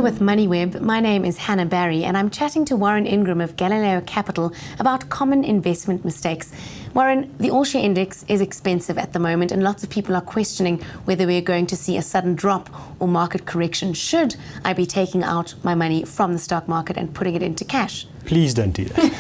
with MoneyWeb. My name is Hannah Barry and I'm chatting to Warren Ingram of Galileo Capital about common investment mistakes. Warren, the all-share index is expensive at the moment and lots of people are questioning whether we're going to see a sudden drop or market correction. Should I be taking out my money from the stock market and putting it into cash? Please don't do that.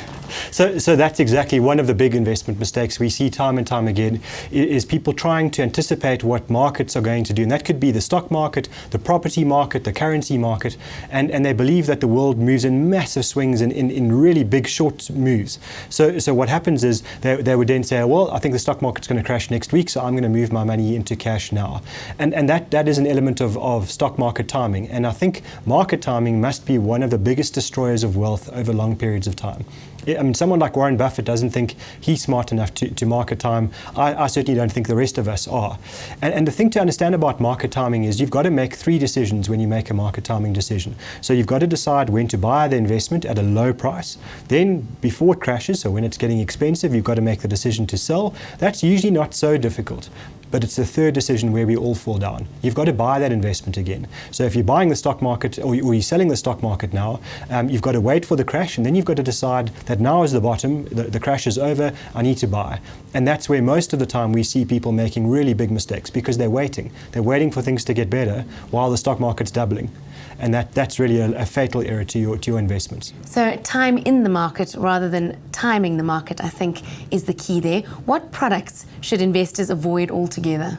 So that's exactly one of the big investment mistakes we see time and time again, is people trying to anticipate what markets are going to do. And that could be the stock market, the property market, the currency market, and they believe that the world moves in massive swings in really big short moves. So what happens is they would then say, well, I think the stock market's going to crash next week, so I'm going to move my money into cash now. And that is an element of stock market timing. And I think market timing must be one of the biggest destroyers of wealth over long periods of time. I mean, someone like Warren Buffett doesn't think he's smart enough to market time. I certainly don't think the rest of us are. And the thing to understand about market timing is you've got to make three decisions when you make a market timing decision. So you've got to decide when to buy the investment at a low price. Then before it crashes, so when it's getting expensive, you've got to make the decision to sell. That's usually not so difficult. But it's the third decision where we all fall down. You've got to buy that investment again. So if you're buying the stock market or you're selling the stock market now, you've got to wait for the crash, and then you've got to decide that now is the bottom, the crash is over, I need to buy. And that's where most of the time we see people making really big mistakes, because they're waiting. They're waiting for things to get better while the stock market's doubling. And that's really a fatal error to your investments. So time in the market rather than timing the market, I think, is the key there. What products should investors avoid altogether?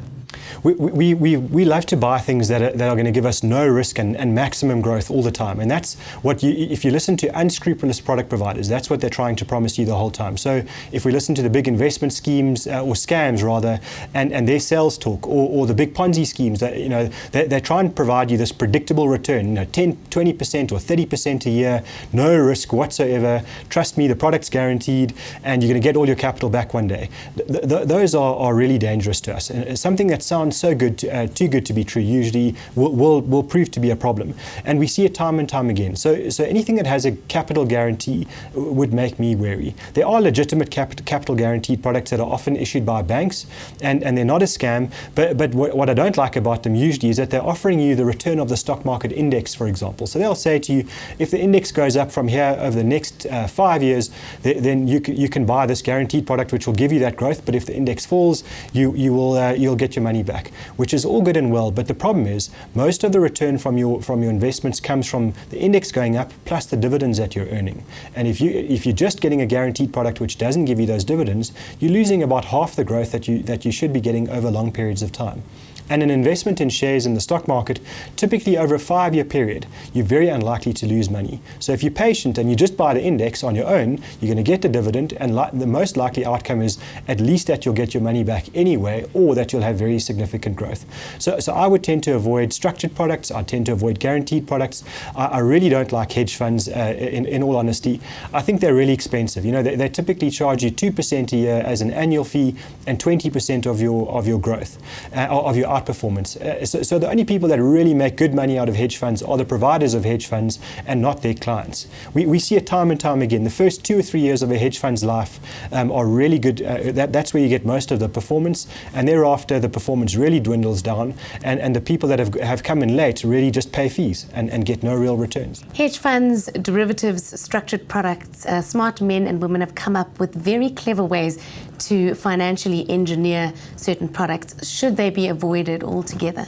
We love to buy things that are going to give us no risk and maximum growth all the time. And that's what if you listen to unscrupulous product providers, that's what they're trying to promise you the whole time. So if we listen to the big investment schemes or scams rather, and their sales talk, or the big Ponzi schemes, that they try and provide you this predictable return, 10, 20% or 30% a year, no risk whatsoever. Trust me, the product's guaranteed, and you're going to get all your capital back one day. Those are really dangerous to us. And something that sounds so good, too good to be true, usually will prove to be a problem. And we see it time and time again. So anything that has a capital guarantee would make me wary. There are legitimate capital guaranteed products that are often issued by banks, and they're not a scam. But what I don't like about them usually is that they're offering you the return of the stock market index, for example. So they'll say to you, if the index goes up from here over the next 5 years, then you can buy this guaranteed product which will give you that growth. But if the index falls, you'll get your money back, which is all good and well. But the problem is most of the return from your investments comes from the index going up plus the dividends that you're earning. And if you're just getting a guaranteed product which doesn't give you those dividends, you're losing about half the growth that you should be getting over long periods of time. And an investment in shares in the stock market, typically over a 5-year period, you're very unlikely to lose money. So if you're patient and you just buy the index on your own, you're going to get the dividend, and the most likely outcome is at least that you'll get your money back anyway, or that you'll have very significant growth. So I would tend to avoid structured products. I tend to avoid guaranteed products. I really don't like hedge funds, in all honesty. I think they're really expensive. They typically charge you 2% a year as an annual fee and 20% of your growth, of your outperformance. So the only people that really make good money out of hedge funds are the providers of hedge funds and not their clients. We see it time and time again. The first 2 or 3 years of a hedge fund's life are really good. That's where you get most of the performance, and thereafter the performance really dwindles down, and the people that have come in late really just pay fees and get no real returns. Hedge funds, derivatives, structured products, smart men and women have come up with very clever ways to financially engineer certain products. Should they be avoided altogether?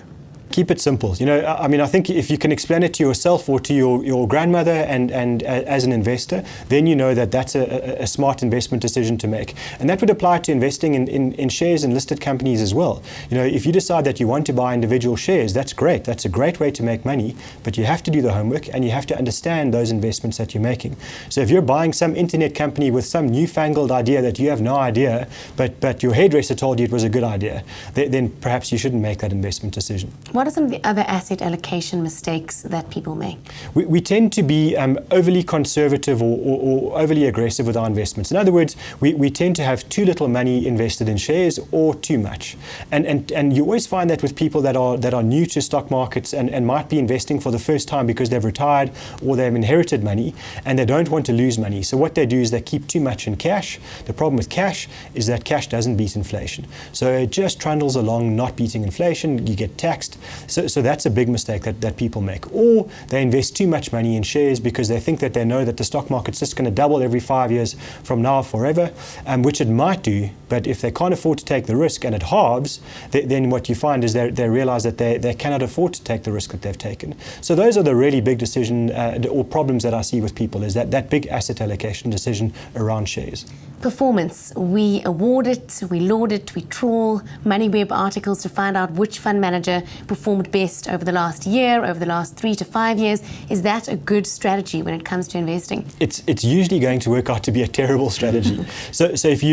Keep it simple. I think if you can explain it to yourself or to your grandmother and as an investor, then you know that that's a smart investment decision to make. And that would apply to investing in shares in listed companies as well. If you decide that you want to buy individual shares, that's great. That's a great way to make money, but you have to do the homework and you have to understand those investments that you're making. So if you're buying some internet company with some newfangled idea that you have no idea, but your hairdresser told you it was a good idea, then perhaps you shouldn't make that investment decision. What are some of the other asset allocation mistakes that people make? We tend to be overly conservative or overly aggressive with our investments. In other words, we tend to have too little money invested in shares or too much. And you always find that with people that are new to stock markets and might be investing for the first time because they've retired or they've inherited money and they don't want to lose money. So what they do is they keep too much in cash. The problem with cash is that cash doesn't beat inflation. So it just trundles along not beating inflation. You get taxed. So that's a big mistake that people make. Or they invest too much money in shares because they think that they know that the stock market's just going to double every 5 years from now forever, which it might do, but if they can't afford to take the risk and it halves, then what you find is they realize that they cannot afford to take the risk that they've taken. So those are the really big decision or problems that I see with people, is that big asset allocation decision around shares. Performance. We award it, we laud it, we trawl MoneyWeb articles to find out which fund manager performed best over the last year, over the last 3 to 5 years. Is that a good strategy when it comes to investing? It's usually going to work out to be a terrible strategy. So if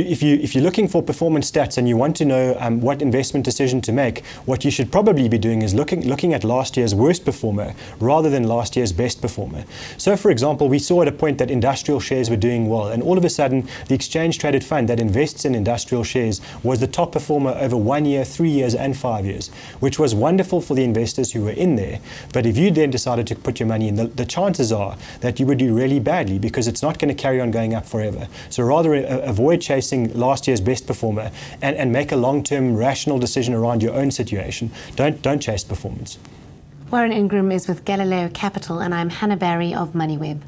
you're looking for performance stats and you want to know what investment decision to make, what you should probably be doing is looking at last year's worst performer rather than last year's best performer. So for example, we saw at a point that industrial shares were doing well, and all of a sudden the exchange traded fund that invests in industrial shares was the top performer over 1 year, 3 years and 5 years, which was wonderful for the investors who were in there. But if you then decided to put your money in, the chances are that you would do really badly because it's not going to carry on going up forever. So rather avoid chasing last year's best performer and make a long-term rational decision around your own situation. Don't chase performance. Warren Ingram is with Galileo Capital, and I'm Hannah Barry of MoneyWeb.